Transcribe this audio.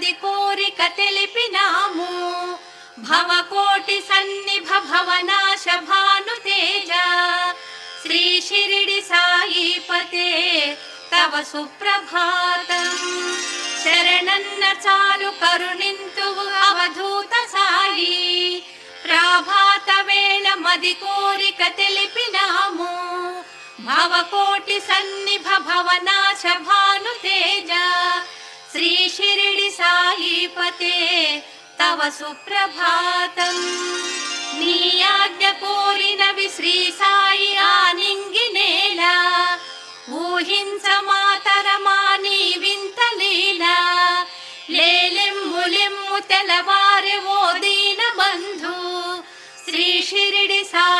మది కోరిక తెలిపినాము భవకోటి సన్నిభ భవనాశ భానుతేజ శ్రీ షిరిడి సాయిపతే తవ సుప్రభాతం శరణన్న చాలు కరుణింతువు అవధూత సాయి ప్రభాత వేళ మది కోరిక తెలిపినాము భవకోటి సన్నిభ భవనాశ భానుతేజ శ్రీ షిరిడి సాయిపతే తవ సుప్రభాతం నీ ఆజ్ఞ కోరినవి శ్రీ సాయి ఆనింగినేల ఊహించ మాతరమా నీ వింత లీల లేలెమ్ము తెలవారె ఓ దీన బంధు శ్రీ షిరిడి సాయి